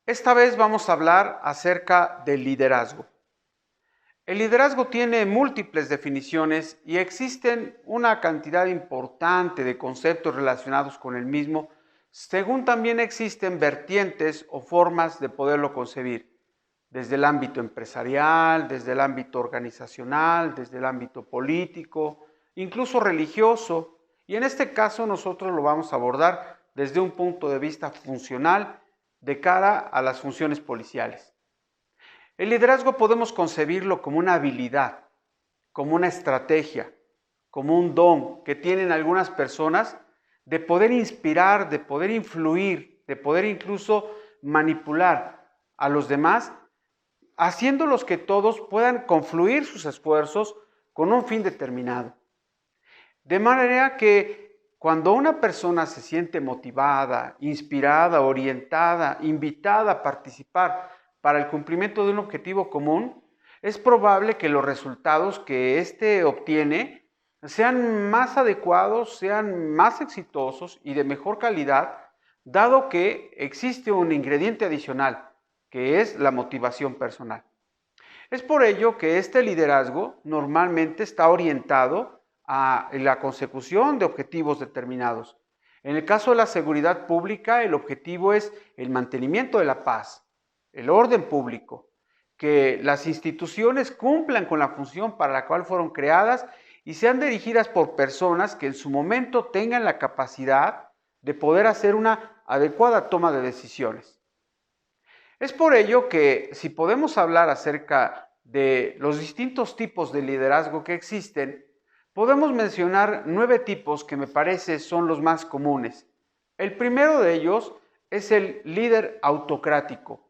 Esta vez vamos a hablar acerca del liderazgo. El liderazgo tiene múltiples definiciones y existen una cantidad importante de conceptos relacionados con el mismo, según también existen vertientes o formas de poderlo concebir, desde el ámbito empresarial, desde el ámbito organizacional, desde el ámbito político, incluso religioso, y en este caso nosotros lo vamos a abordar desde un punto de vista funcional de cara a las funciones policiales. El liderazgo podemos concebirlo como una habilidad, como una estrategia, como un don que tienen algunas personas de poder inspirar, de poder influir, de poder incluso manipular a los demás, haciéndolos que todos puedan confluir sus esfuerzos con un fin determinado. De manera que cuando una persona se siente motivada, inspirada, orientada, invitada a participar para el cumplimiento de un objetivo común, es probable que los resultados que éste obtiene sean más adecuados, sean más exitosos y de mejor calidad, dado que existe un ingrediente adicional, que es la motivación personal. Es por ello que este liderazgo normalmente está orientado a la consecución de objetivos determinados. En el caso de la seguridad pública, el objetivo es el mantenimiento de la paz, el orden público, que las instituciones cumplan con la función para la cual fueron creadas y sean dirigidas por personas que en su momento tengan la capacidad de poder hacer una adecuada toma de decisiones. Es por ello que si podemos hablar acerca de los distintos tipos de liderazgo que existen, podemos mencionar 9 tipos que me parece son los más comunes. El primero de ellos es el líder autocrático.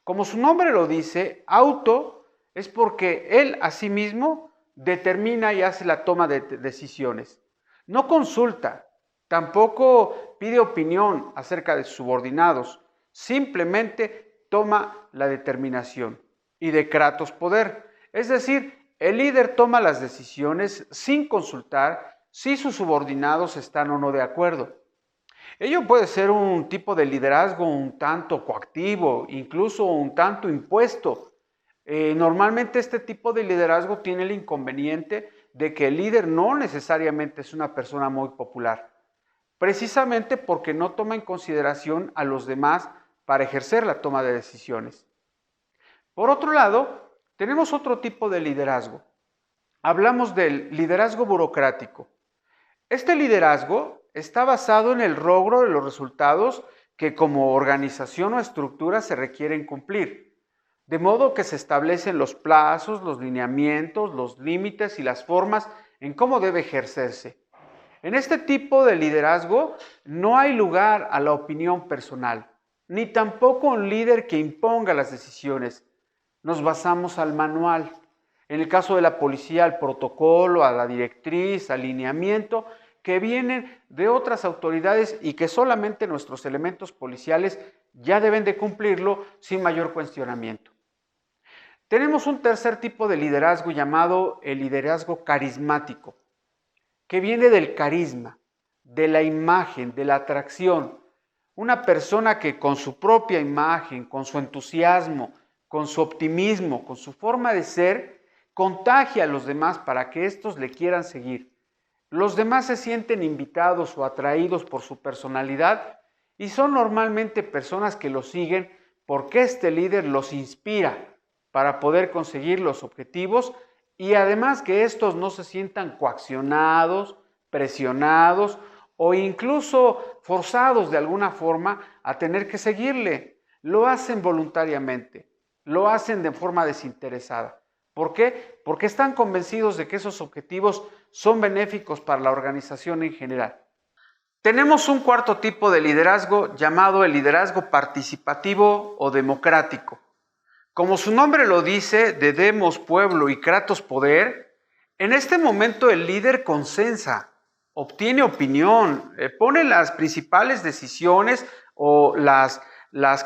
Como su nombre lo dice, auto es porque él a sí mismo determina y hace la toma de decisiones. No consulta, tampoco pide opinión acerca de sus subordinados, simplemente toma la determinación y de kratos poder. Es decir, el líder toma las decisiones sin consultar si sus subordinados están o no de acuerdo. Ello puede ser un tipo de liderazgo un tanto coactivo, incluso un tanto impuesto. Normalmente este tipo de liderazgo tiene el inconveniente de que el líder no necesariamente es una persona muy popular, precisamente porque no toma en consideración a los demás para ejercer la toma de decisiones. Por otro lado, tenemos otro tipo de liderazgo. Hablamos del liderazgo burocrático. Este liderazgo está basado en el logro de los resultados que como organización o estructura se requieren cumplir, de modo que se establecen los plazos, los lineamientos, los límites y las formas en cómo debe ejercerse. En este tipo de liderazgo no hay lugar a la opinión personal, ni tampoco un líder que imponga las decisiones. Nos basamos al manual. En el caso de la policía, al protocolo, a la directriz, al lineamiento, que vienen de otras autoridades y que solamente nuestros elementos policiales ya deben de cumplirlo sin mayor cuestionamiento. Tenemos un tercer tipo de liderazgo llamado el liderazgo carismático, que viene del carisma, de la imagen, de la atracción. Una persona que con su propia imagen, con su entusiasmo, con su optimismo, con su forma de ser, contagia a los demás para que éstos le quieran seguir. Los demás se sienten invitados o atraídos por su personalidad y son normalmente personas que lo siguen porque este líder los inspira para poder conseguir los objetivos y además que estos no se sientan coaccionados, presionados o incluso forzados de alguna forma a tener que seguirle. Lo hacen voluntariamente, lo hacen de forma desinteresada. ¿Por qué? Porque están convencidos de que esos objetivos son benéficos para la organización en general. Tenemos un cuarto tipo de liderazgo llamado el liderazgo participativo o democrático. Como su nombre lo dice, de demos, pueblo y kratos, poder, en este momento el líder consensa, obtiene opinión, pone las principales decisiones o las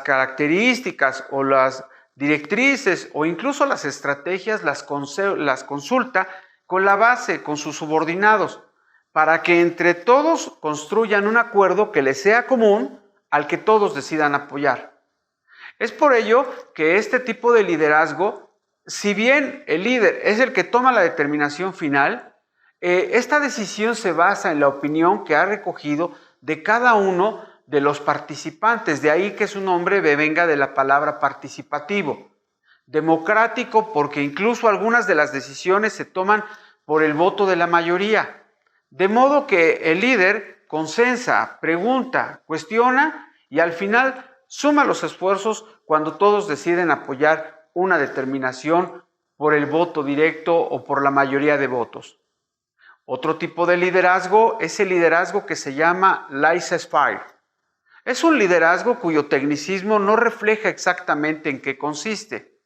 características o las directrices o incluso las estrategias las consulta con la base, con sus subordinados, para que entre todos construyan un acuerdo que les sea común al que todos decidan apoyar. Es por ello que este tipo de liderazgo, si bien el líder es el que toma la determinación final, esta decisión se basa en la opinión que ha recogido de cada uno de los participantes. De ahí que su nombre venga de la palabra participativo. Democrático porque incluso algunas de las decisiones se toman por el voto de la mayoría. De modo que el líder consensa, pregunta, cuestiona y al final suma los esfuerzos cuando todos deciden apoyar una determinación por el voto directo o por la mayoría de votos. Otro tipo de liderazgo es el liderazgo que se llama laissez-faire. Es un liderazgo cuyo tecnicismo no refleja exactamente en qué consiste.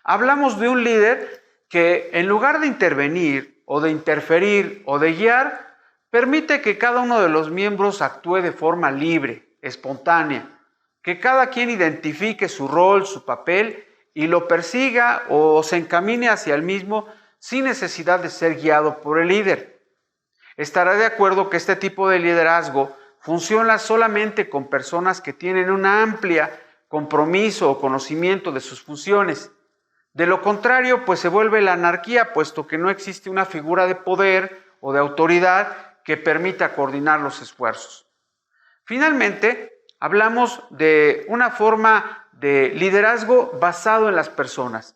Hablamos de un líder que en lugar de intervenir o de interferir o de guiar, permite que cada uno de los miembros actúe de forma libre, espontánea, que cada quien identifique su rol, su papel y lo persiga o se encamine hacia el mismo sin necesidad de ser guiado por el líder. Estará de acuerdo que este tipo de liderazgo funciona solamente con personas que tienen un amplio compromiso o conocimiento de sus funciones. De lo contrario, pues se vuelve la anarquía, puesto que no existe una figura de poder o de autoridad que permita coordinar los esfuerzos. Finalmente, hablamos de una forma de liderazgo basado en las personas.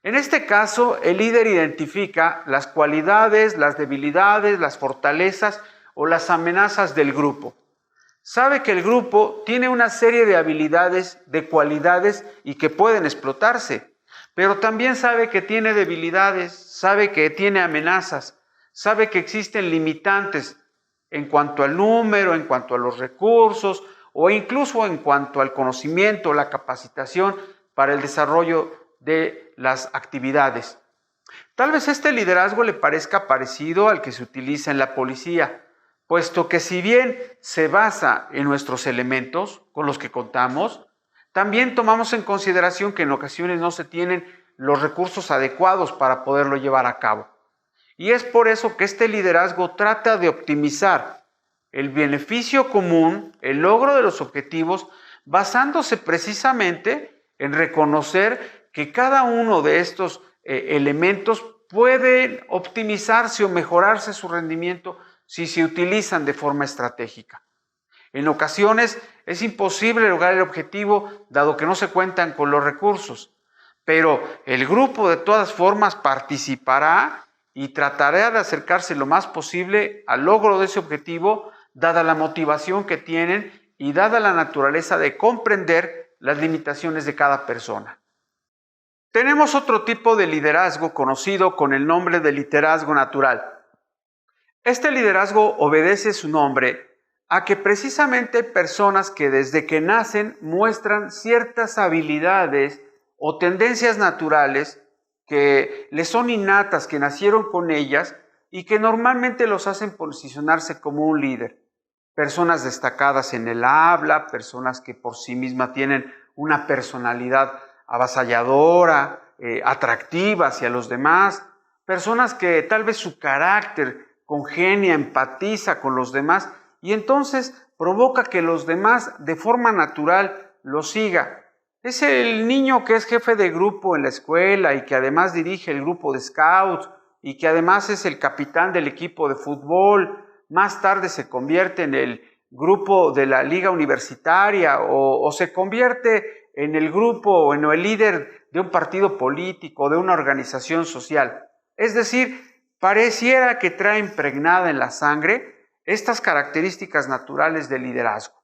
En este caso, el líder identifica las cualidades, las debilidades, las fortalezas o las amenazas del grupo. Sabe que el grupo tiene una serie de habilidades, de cualidades y que pueden explotarse. Pero también sabe que tiene debilidades, sabe que tiene amenazas, sabe que existen limitantes en cuanto al número, en cuanto a los recursos o incluso en cuanto al conocimiento, la capacitación para el desarrollo de las actividades. Tal vez este liderazgo le parezca parecido al que se utiliza en la policía, puesto que si bien se basa en nuestros elementos con los que contamos, también tomamos en consideración que en ocasiones no se tienen los recursos adecuados para poderlo llevar a cabo. Y es por eso que este liderazgo trata de optimizar el beneficio común, el logro de los objetivos, basándose precisamente en reconocer que cada uno de estos elementos pueden optimizarse o mejorarse su rendimiento si se utilizan de forma estratégica. En ocasiones es imposible lograr el objetivo dado que no se cuentan con los recursos, pero el grupo de todas formas participará y tratará de acercarse lo más posible al logro de ese objetivo, dada la motivación que tienen y dada la naturaleza de comprender las limitaciones de cada persona. Tenemos otro tipo de liderazgo conocido con el nombre de liderazgo natural. Este liderazgo obedece su nombre a que precisamente hay personas que desde que nacen muestran ciertas habilidades o tendencias naturales que les son innatas, que nacieron con ellas y que normalmente los hacen posicionarse como un líder. Personas destacadas en el habla, personas que por sí mismas tienen una personalidad avasalladora, atractiva hacia los demás, personas que tal vez su carácter congenia, empatiza con los demás y entonces provoca que los demás de forma natural lo sigan. Es el niño que es jefe de grupo en la escuela y que además dirige el grupo de scouts y que además es el capitán del equipo de fútbol. Más tarde se convierte en el grupo de la liga universitaria o se convierte en el grupo o en el líder de un partido político, de una organización social. Es decir, pareciera que trae impregnada en la sangre estas características naturales del liderazgo.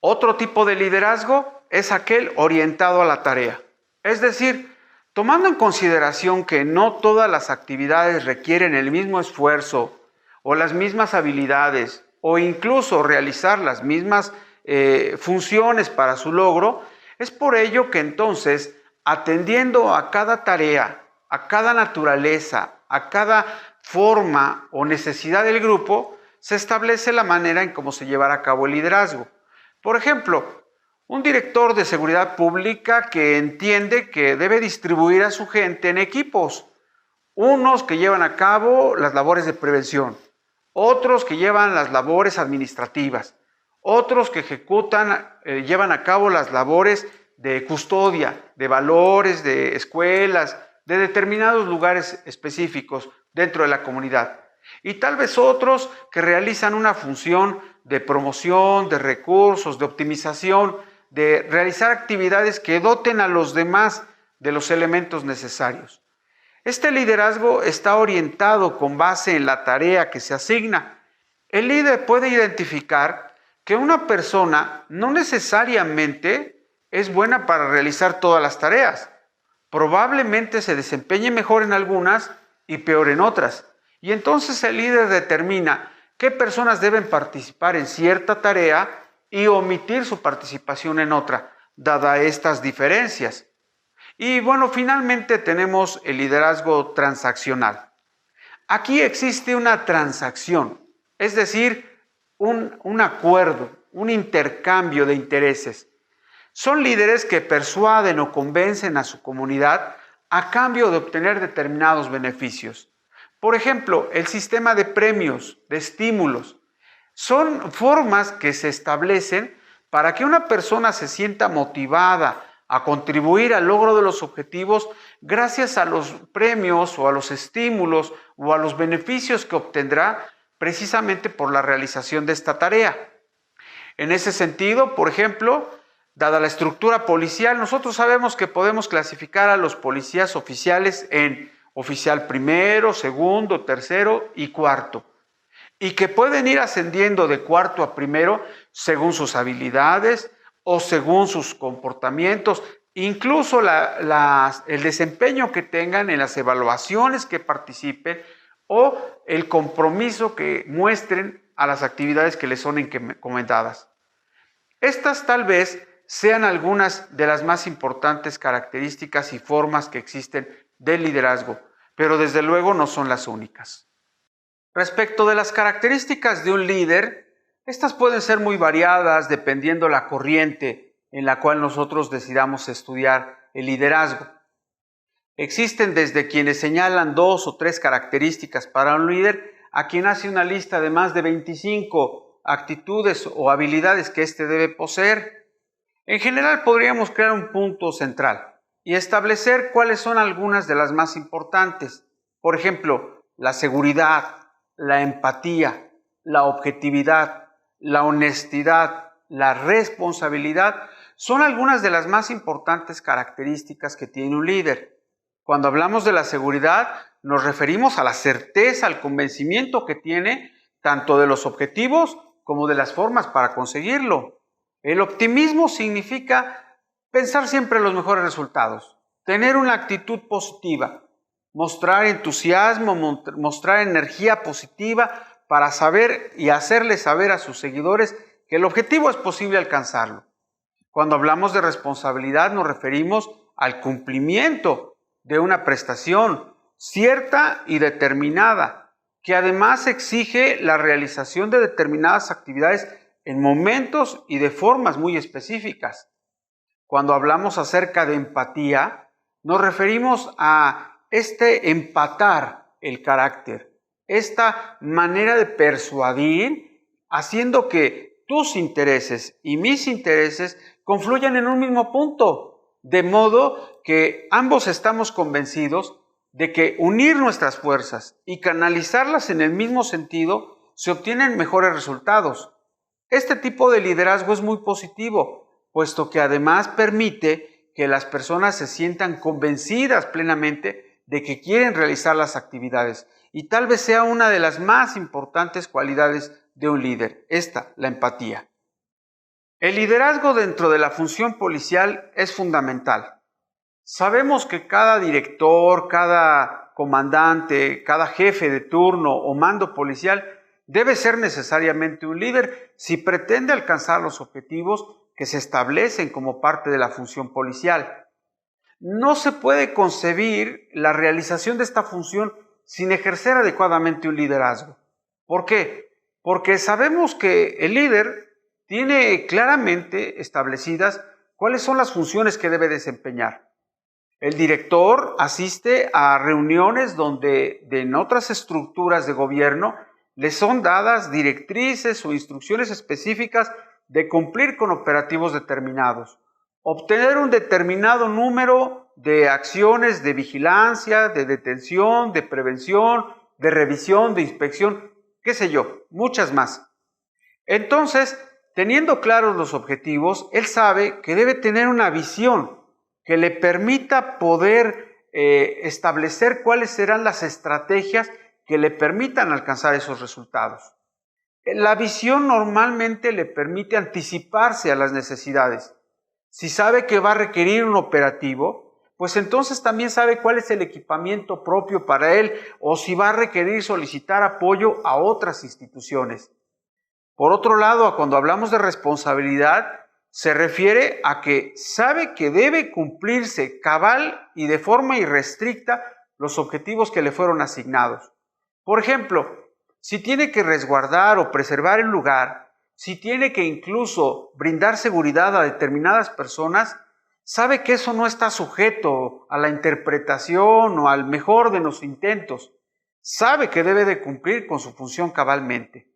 Otro tipo de liderazgo es aquel orientado a la tarea. Es decir, tomando en consideración que no todas las actividades requieren el mismo esfuerzo o las mismas habilidades o incluso realizar las mismas funciones para su logro, es por ello que entonces, atendiendo a cada tarea, a cada naturaleza, a cada forma o necesidad del grupo, se establece la manera en cómo se llevará a cabo el liderazgo. Por ejemplo, un director de seguridad pública que entiende que debe distribuir a su gente en equipos, unos que llevan a cabo las labores de prevención, otros que llevan las labores administrativas, otros que llevan a cabo las labores de custodia, de valores, de escuelas, de determinados lugares específicos dentro de la comunidad. Y tal vez otros que realizan una función de promoción, de recursos, de optimización, de realizar actividades que doten a los demás de los elementos necesarios. Este liderazgo está orientado con base en la tarea que se asigna. El líder puede identificar que una persona no necesariamente es buena para realizar todas las tareas. Probablemente se desempeñe mejor en algunas y peor en otras. Y entonces el líder determina qué personas deben participar en cierta tarea y omitir su participación en otra, dadas estas diferencias. Y bueno, finalmente tenemos el liderazgo transaccional. Aquí existe una transacción, es decir, un acuerdo, un intercambio de intereses. Son líderes que persuaden o convencen a su comunidad a cambio de obtener determinados beneficios. Por ejemplo, el sistema de premios, de estímulos, son formas que se establecen para que una persona se sienta motivada a contribuir al logro de los objetivos gracias a los premios o a los estímulos o a los beneficios que obtendrá precisamente por la realización de esta tarea. En ese sentido, por ejemplo, dada la estructura policial, nosotros sabemos que podemos clasificar a los policías oficiales en oficial primero, segundo, tercero y cuarto, y que pueden ir ascendiendo de cuarto a primero según sus habilidades o según sus comportamientos, incluso el desempeño que tengan en las evaluaciones que participen o el compromiso que muestren a las actividades que les son encomendadas. Estas tal vez sean algunas de las más importantes características y formas que existen del liderazgo, pero desde luego no son las únicas. Respecto de las características de un líder, estas pueden ser muy variadas dependiendo la corriente en la cual nosotros decidamos estudiar el liderazgo. Existen desde quienes señalan 2 o 3 características para un líder a quien hace una lista de más de 25 actitudes o habilidades que éste debe poseer. En general podríamos crear un punto central y establecer cuáles son algunas de las más importantes. Por ejemplo, la seguridad, la empatía, la objetividad, la honestidad, la responsabilidad son algunas de las más importantes características que tiene un líder. Cuando hablamos de la seguridad, nos referimos a la certeza, al convencimiento que tiene tanto de los objetivos como de las formas para conseguirlo. El optimismo significa pensar siempre en los mejores resultados, tener una actitud positiva, mostrar entusiasmo, mostrar energía positiva para saber y hacerle saber a sus seguidores que el objetivo es posible alcanzarlo. Cuando hablamos de responsabilidad nos referimos al cumplimiento de una prestación cierta y determinada, que además exige la realización de determinadas actividades en momentos y de formas muy específicas. Cuando hablamos acerca de empatía, nos referimos a empatar el carácter, esta manera de persuadir, haciendo que tus intereses y mis intereses confluyan en un mismo punto, de modo que ambos estamos convencidos de que unir nuestras fuerzas y canalizarlas en el mismo sentido se obtienen mejores resultados. Este tipo de liderazgo es muy positivo, puesto que además permite que las personas se sientan convencidas plenamente de que quieren realizar las actividades, y tal vez sea una de las más importantes cualidades de un líder, la empatía. El liderazgo dentro de la función policial es fundamental. Sabemos que cada director, cada comandante, cada jefe de turno o mando policial debe ser necesariamente un líder si pretende alcanzar los objetivos que se establecen como parte de la función policial. No se puede concebir la realización de esta función sin ejercer adecuadamente un liderazgo. ¿Por qué? Porque sabemos que el líder tiene claramente establecidas cuáles son las funciones que debe desempeñar. El director asiste a reuniones donde en otras estructuras de gobierno le son dadas directrices o instrucciones específicas de cumplir con operativos determinados. obtener un determinado número de acciones de vigilancia, de detención, de prevención, de revisión, de inspección, qué sé yo, muchas más. Entonces, teniendo claros los objetivos, él sabe que debe tener una visión que le permita poder establecer cuáles serán las estrategias que le permitan alcanzar esos resultados. La visión normalmente le permite anticiparse a las necesidades. Si sabe que va a requerir un operativo, pues entonces también sabe cuál es el equipamiento propio para él o si va a requerir solicitar apoyo a otras instituciones. Por otro lado, cuando hablamos de responsabilidad, se refiere a que sabe que debe cumplirse cabal y de forma irrestricta los objetivos que le fueron asignados. Por ejemplo, si tiene que resguardar o preservar el lugar, si tiene que incluso brindar seguridad a determinadas personas, sabe que eso no está sujeto a la interpretación o al mejor de los intentos. Sabe que debe de cumplir con su función cabalmente.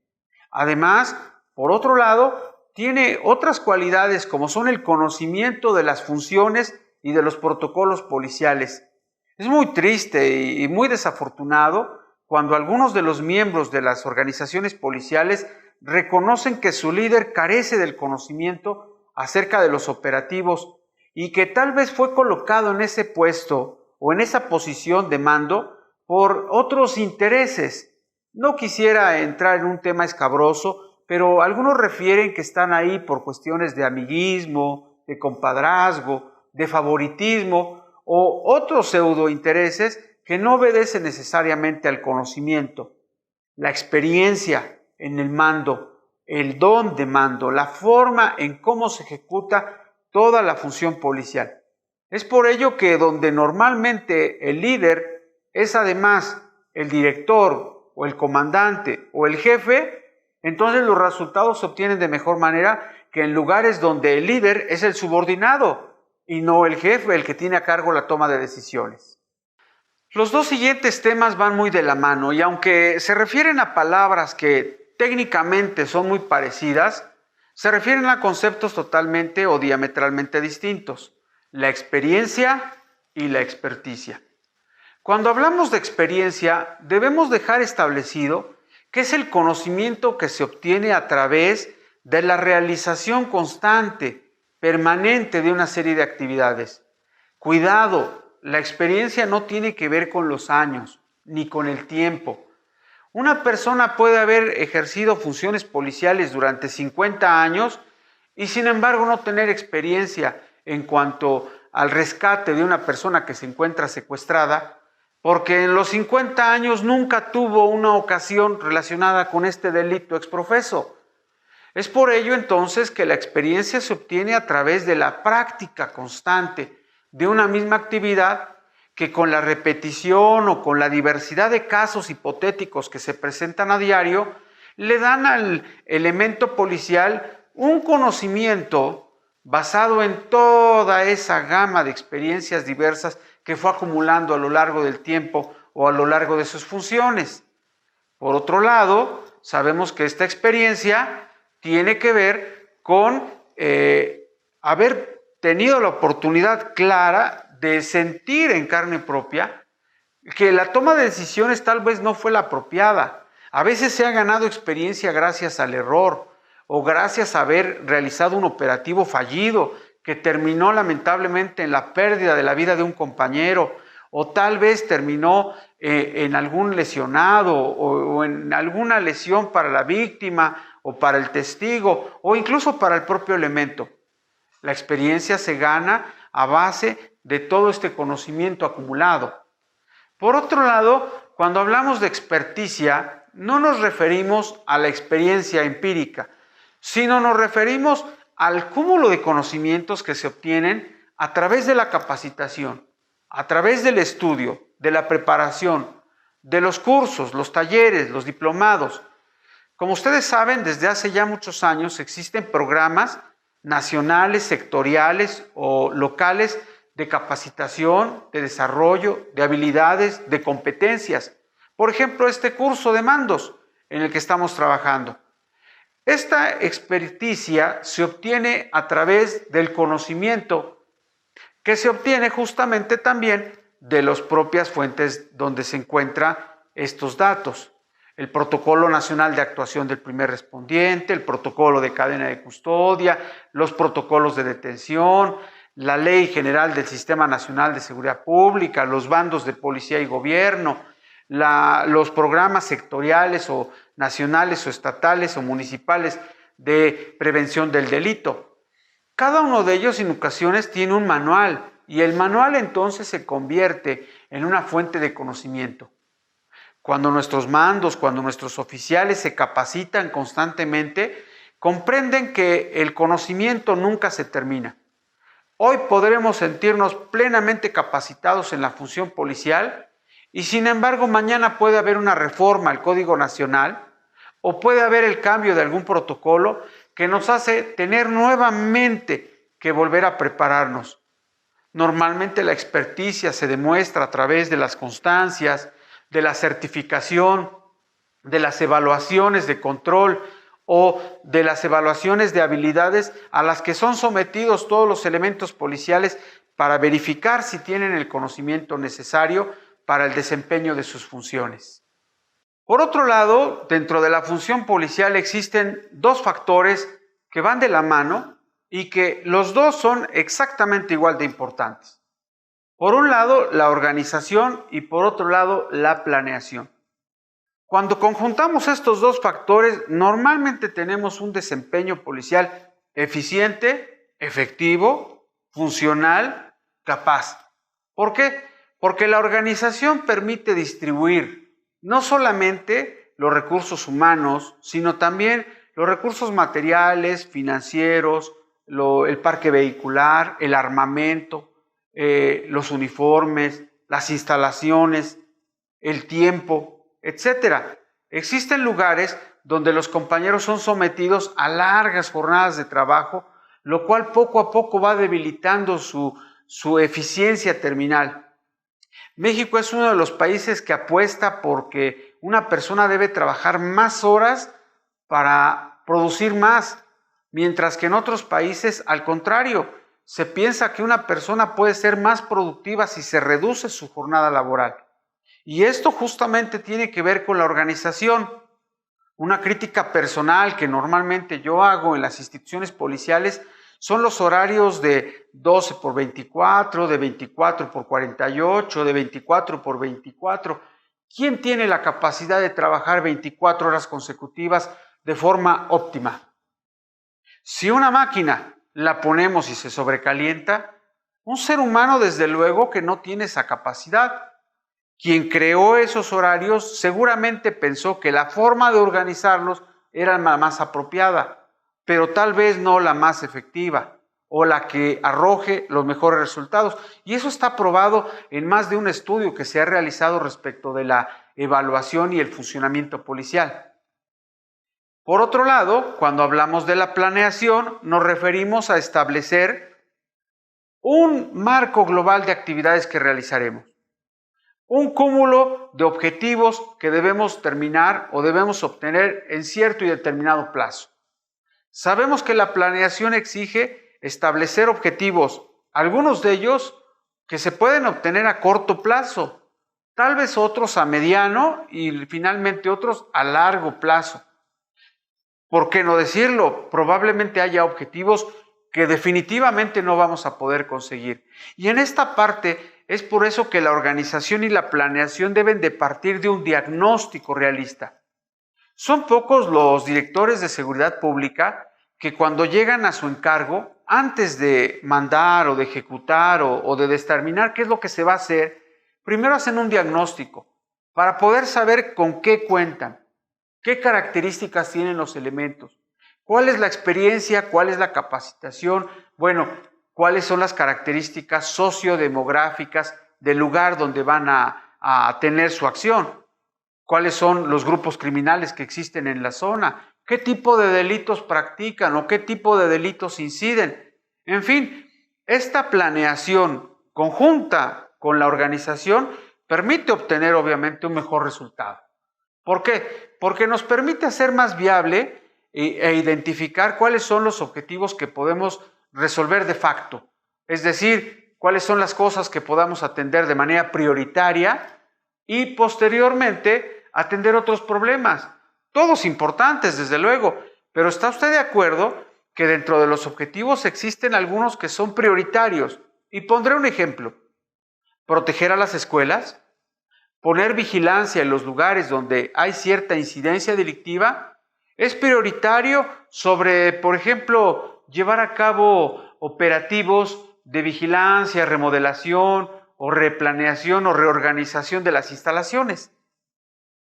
Además, por otro lado, tiene otras cualidades como son el conocimiento de las funciones y de los protocolos policiales. Es muy triste y muy desafortunado cuando algunos de los miembros de las organizaciones policiales reconocen que su líder carece del conocimiento acerca de los operativos y que tal vez fue colocado en ese puesto o en esa posición de mando por otros intereses. No quisiera entrar en un tema escabroso, pero algunos refieren que están ahí por cuestiones de amiguismo, de compadrazgo, de favoritismo o otros pseudointereses que no obedecen necesariamente al conocimiento. La experiencia en el mando, el don de mando, la forma en cómo se ejecuta toda la función policial. Es por ello que donde normalmente el líder es además el director o el comandante o el jefe, entonces los resultados se obtienen de mejor manera que en lugares donde el líder es el subordinado y no el jefe, el que tiene a cargo la toma de decisiones. Los dos siguientes temas van muy de la mano y aunque se refieren a palabras que técnicamente son muy parecidas, se refieren a conceptos totalmente o diametralmente distintos: la experiencia y la experticia. Cuando hablamos de experiencia, debemos dejar establecido que es el conocimiento que se obtiene a través de la realización constante, permanente de una serie de actividades. Cuidado, la experiencia no tiene que ver con los años, ni con el tiempo. Una persona puede haber ejercido funciones policiales durante 50 años y sin embargo no tener experiencia en cuanto al rescate de una persona que se encuentra secuestrada, porque en los 50 años nunca tuvo una ocasión relacionada con este delito exprofeso. Es por ello entonces que la experiencia se obtiene a través de la práctica constante de una misma actividad que con la repetición o con la diversidad de casos hipotéticos que se presentan a diario, le dan al elemento policial un conocimiento basado en toda esa gama de experiencias diversas que fue acumulando a lo largo del tiempo o a lo largo de sus funciones. Por otro lado, sabemos que esta experiencia tiene que ver con haber tenido la oportunidad clara de sentir en carne propia que la toma de decisiones tal vez no fue la apropiada. A veces se ha ganado experiencia gracias al error o gracias a haber realizado un operativo fallido que terminó lamentablemente en la pérdida de la vida de un compañero, o tal vez terminó en algún lesionado o en alguna lesión para la víctima o para el testigo o incluso para el propio elemento. La experiencia se gana a base de todo este conocimiento acumulado. Por otro lado, cuando hablamos de experticia, no nos referimos a la experiencia empírica, sino nos referimos al cúmulo de conocimientos que se obtienen a través de la capacitación, a través del estudio, de la preparación, de los cursos, los talleres, los diplomados. Como ustedes saben, desde hace ya muchos años existen programas nacionales, sectoriales o locales de capacitación, de desarrollo, de habilidades, de competencias. Por ejemplo, este curso de mandos en el que estamos trabajando. Esta experticia se obtiene a través del conocimiento que se obtiene justamente también de las propias fuentes donde se encuentran estos datos. El Protocolo Nacional de Actuación del Primer Respondiente, el Protocolo de Cadena de Custodia, los protocolos de detención, la Ley General del Sistema Nacional de Seguridad Pública, los bandos de policía y gobierno, los programas sectoriales o nacionales o estatales o municipales de prevención del delito. Cada uno de ellos en ocasiones tiene un manual y el manual entonces se convierte en una fuente de conocimiento. Cuando nuestros mandos, cuando nuestros oficiales se capacitan constantemente, comprenden que el conocimiento nunca se termina. Hoy podremos sentirnos plenamente capacitados en la función policial y sin embargo mañana puede haber una reforma al Código Nacional o puede haber el cambio de algún protocolo que nos hace tener nuevamente que volver a prepararnos. Normalmente la experticia se demuestra a través de las constancias, de la certificación, de las evaluaciones de control o de las evaluaciones de habilidades a las que son sometidos todos los elementos policiales para verificar si tienen el conocimiento necesario para el desempeño de sus funciones. Por otro lado, dentro de la función policial existen dos factores que van de la mano y que los dos son exactamente igual de importantes. Por un lado, la organización y por otro lado, la planeación. Cuando conjuntamos estos dos factores, normalmente tenemos un desempeño policial eficiente, efectivo, funcional, capaz. ¿Por qué? Porque la organización permite distribuir no solamente los recursos humanos, sino también los recursos materiales, financieros, el parque vehicular, el armamento, los uniformes, las instalaciones, el tiempo, etc. Existen lugares donde los compañeros son sometidos a largas jornadas de trabajo, lo cual poco a poco va debilitando su eficiencia terminal. México es uno de los países que apuesta porque una persona debe trabajar más horas para producir más, mientras que en otros países, al contrario, se piensa que una persona puede ser más productiva si se reduce su jornada laboral. Y esto justamente tiene que ver con la organización. Una crítica personal que normalmente yo hago en las instituciones policiales son los horarios de 12 por 24, de 24 por 48, de 24 por 24. ¿Quién tiene la capacidad de trabajar 24 horas consecutivas de forma óptima? Si una máquina la ponemos y se sobrecalienta, un ser humano desde luego que no tiene esa capacidad. Quien creó esos horarios seguramente pensó que la forma de organizarlos era la más apropiada, pero tal vez no la más efectiva o la que arroje los mejores resultados. Y eso está probado en más de un estudio que se ha realizado respecto de la evaluación y el funcionamiento policial. Por otro lado, cuando hablamos de la planeación, nos referimos a establecer un marco global de actividades que realizaremos, un cúmulo de objetivos que debemos terminar o debemos obtener en cierto y determinado plazo. Sabemos que la planeación exige establecer objetivos, algunos de ellos que se pueden obtener a corto plazo, tal vez otros a mediano y finalmente otros a largo plazo. ¿Por qué no decirlo? Probablemente haya objetivos que definitivamente no vamos a poder conseguir. Y en esta parte es por eso que la organización y la planeación deben de partir de un diagnóstico realista. Son pocos los directores de seguridad pública que cuando llegan a su encargo, antes de mandar o de ejecutar o de determinar qué es lo que se va a hacer, primero hacen un diagnóstico para poder saber con qué cuentan. ¿Qué características tienen los elementos? ¿Cuál es la experiencia? ¿Cuál es la capacitación? Bueno, ¿cuáles son las características sociodemográficas del lugar donde van a tener su acción? ¿Cuáles son los grupos criminales que existen en la zona? ¿Qué tipo de delitos practican o qué tipo de delitos inciden? En fin, esta planeación conjunta con la organización permite obtener obviamente un mejor resultado. ¿Por qué? Porque nos permite hacer más viable e identificar cuáles son los objetivos que podemos resolver de facto. Es decir, cuáles son las cosas que podamos atender de manera prioritaria y posteriormente atender otros problemas. Todos importantes, desde luego, pero ¿está usted de acuerdo que dentro de los objetivos existen algunos que son prioritarios? Y pondré un ejemplo. Proteger a las escuelas, poner vigilancia en los lugares donde hay cierta incidencia delictiva, es prioritario sobre, por ejemplo, llevar a cabo operativos de vigilancia, remodelación o replaneación o reorganización de las instalaciones.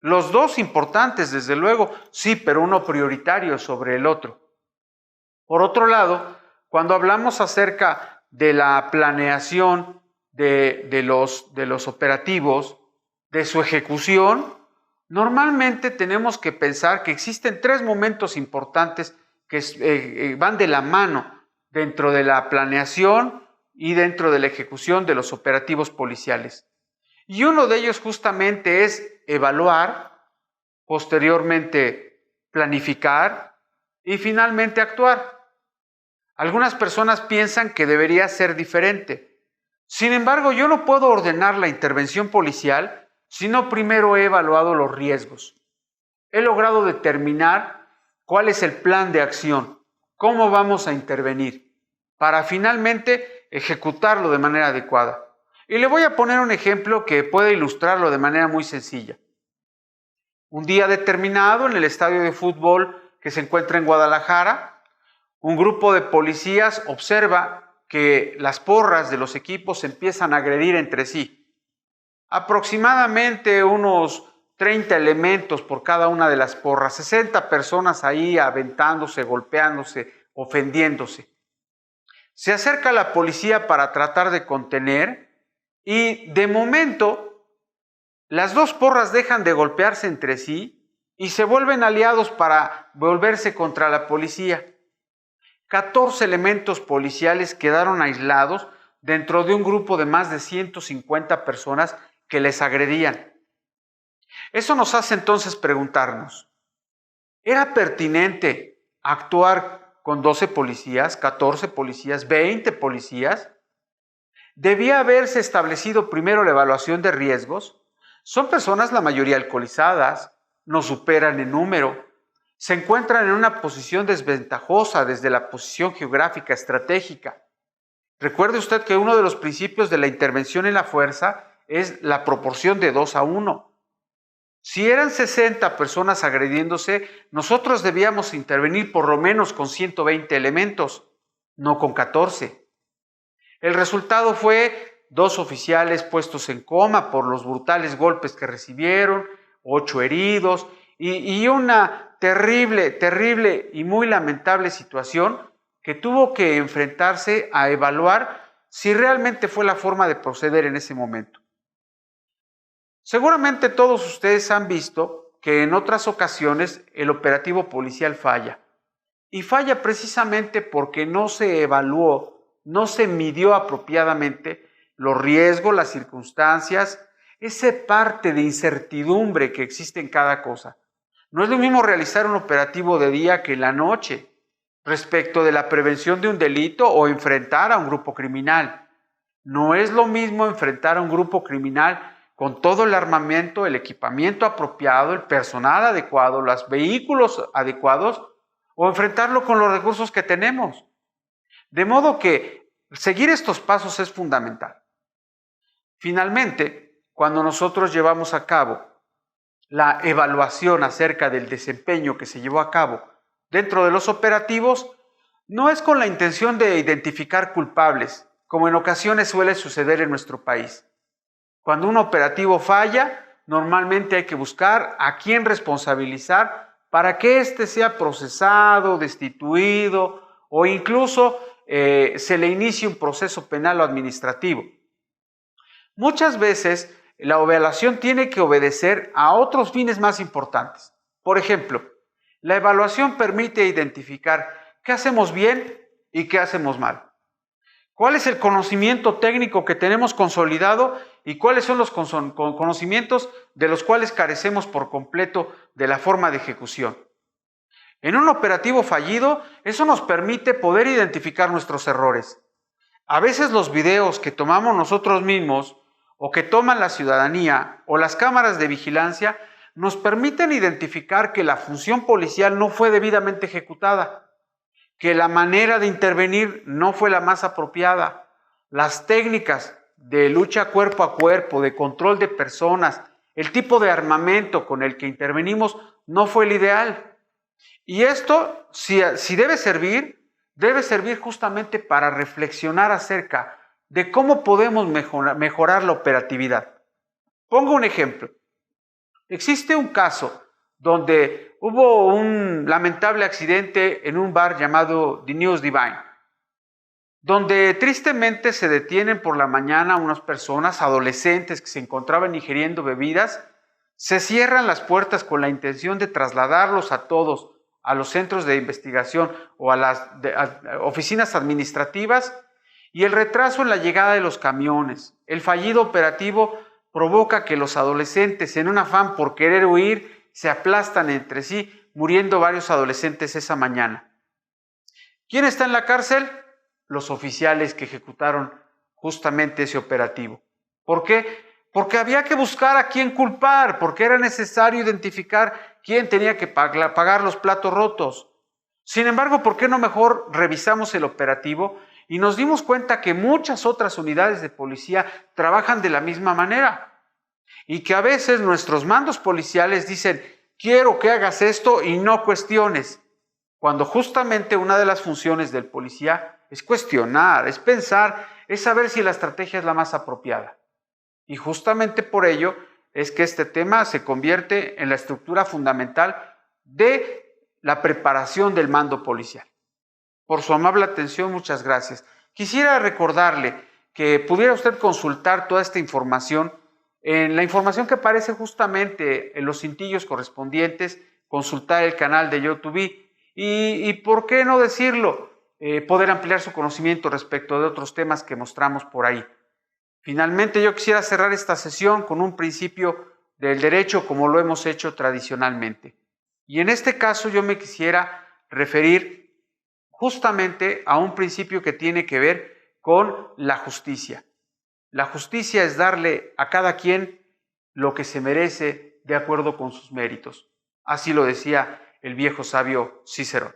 Los dos importantes, desde luego, sí, pero uno prioritario sobre el otro. Por otro lado, cuando hablamos acerca de la planeación de los operativos, de su ejecución, normalmente tenemos que pensar que existen tres momentos importantes que van de la mano dentro de la planeación y dentro de la ejecución de los operativos policiales. Y uno de ellos justamente es evaluar, posteriormente planificar y finalmente actuar. Algunas personas piensan que debería ser diferente. Sin embargo, yo no puedo ordenar la intervención policial si no primero he evaluado los riesgos. He logrado determinar cuál es el plan de acción, cómo vamos a intervenir, para finalmente ejecutarlo de manera adecuada. Y le voy a poner un ejemplo que puede ilustrarlo de manera muy sencilla. Un día determinado, en el estadio de fútbol que se encuentra en Guadalajara, un grupo de policías observa que las porras de los equipos empiezan a agredir entre sí. Aproximadamente unos 30 elementos por cada una de las porras, 60 personas ahí aventándose, golpeándose, ofendiéndose. Se acerca la policía para tratar de contener y de momento las dos porras dejan de golpearse entre sí y se vuelven aliados para volverse contra la policía. 14 elementos policiales quedaron aislados dentro de un grupo de más de 150 personas que les agredían. Eso nos hace entonces preguntarnos, ¿era pertinente actuar con 12 policías, 14 policías, 20 policías? ¿Debía haberse establecido primero la evaluación de riesgos? Son personas la mayoría alcoholizadas, nos superan en número, se encuentran en una posición desventajosa desde la posición geográfica estratégica. Recuerde usted que uno de los principios de la intervención en la fuerza es la proporción de 2-1. Si eran 60 personas agrediéndose, nosotros debíamos intervenir por lo menos con 120 elementos, no con 14. El resultado fue 2 oficiales puestos en coma por los brutales golpes que recibieron, 8 heridos y una terrible y muy lamentable situación que tuvo que enfrentarse a evaluar si realmente fue la forma de proceder en ese momento. Seguramente todos ustedes han visto que en otras ocasiones el operativo policial falla. Y falla precisamente porque no se evaluó, no se midió apropiadamente los riesgos, las circunstancias, esa parte de incertidumbre que existe en cada cosa. No es lo mismo realizar un operativo de día que en la noche respecto de la prevención de un delito o enfrentar a un grupo criminal. No es lo mismo enfrentar a un grupo criminal con todo el armamento, el equipamiento apropiado, el personal adecuado, los vehículos adecuados, o enfrentarlo con los recursos que tenemos. De modo que seguir estos pasos es fundamental. Finalmente, cuando nosotros llevamos a cabo la evaluación acerca del desempeño que se llevó a cabo dentro de los operativos, no es con la intención de identificar culpables, como en ocasiones suele suceder en nuestro país. Cuando un operativo falla, normalmente hay que buscar a quién responsabilizar para que éste sea procesado, destituido o incluso se le inicie un proceso penal o administrativo. Muchas veces la evaluación tiene que obedecer a otros fines más importantes. Por ejemplo, la evaluación permite identificar qué hacemos bien y qué hacemos mal. ¿Cuál es el conocimiento técnico que tenemos consolidado y cuáles son los conocimientos de los cuales carecemos por completo de la forma de ejecución? En un operativo fallido, eso nos permite poder identificar nuestros errores. A veces los videos que tomamos nosotros mismos o que toman la ciudadanía o las cámaras de vigilancia nos permiten identificar que la función policial no fue debidamente ejecutada, que la manera de intervenir no fue la más apropiada, las técnicas de lucha cuerpo a cuerpo, de control de personas, el tipo de armamento con el que intervenimos no fue el ideal. Y esto, si debe servir justamente para reflexionar acerca de cómo podemos mejorar la operatividad. Pongo un ejemplo. Existe un caso donde hubo un lamentable accidente en un bar llamado The News Divine, donde tristemente se detienen por la mañana unas personas, adolescentes que se encontraban ingiriendo bebidas, se cierran las puertas con la intención de trasladarlos a todos a los centros de investigación o a las oficinas administrativas, y el retraso en la llegada de los camiones, el fallido operativo provoca que los adolescentes, en un afán por querer huir, se aplastan entre sí, muriendo varios adolescentes esa mañana. ¿Quién está en la cárcel? Los oficiales que ejecutaron justamente ese operativo. ¿Por qué? Porque había que buscar a quién culpar, porque era necesario identificar quién tenía que pagar los platos rotos. Sin embargo, ¿por qué no mejor revisamos el operativo y nos dimos cuenta que muchas otras unidades de policía trabajan de la misma manera? Y que a veces nuestros mandos policiales dicen, quiero que hagas esto y no cuestiones, cuando justamente una de las funciones del policía es cuestionar, es pensar, es saber si la estrategia es la más apropiada. Y justamente por ello es que este tema se convierte en la estructura fundamental de la preparación del mando policial. Por su amable atención, muchas gracias. Quisiera recordarle que pudiera usted consultar toda esta información en la información que aparece justamente en los cintillos correspondientes, consultar el canal de YouTube y por qué no decirlo, poder ampliar su conocimiento respecto de otros temas que mostramos por ahí. Finalmente, yo quisiera cerrar esta sesión con un principio del derecho como lo hemos hecho tradicionalmente. Y en este caso yo me quisiera referir justamente a un principio que tiene que ver con la justicia. La justicia es darle a cada quien lo que se merece de acuerdo con sus méritos. Así lo decía el viejo sabio Cicerón.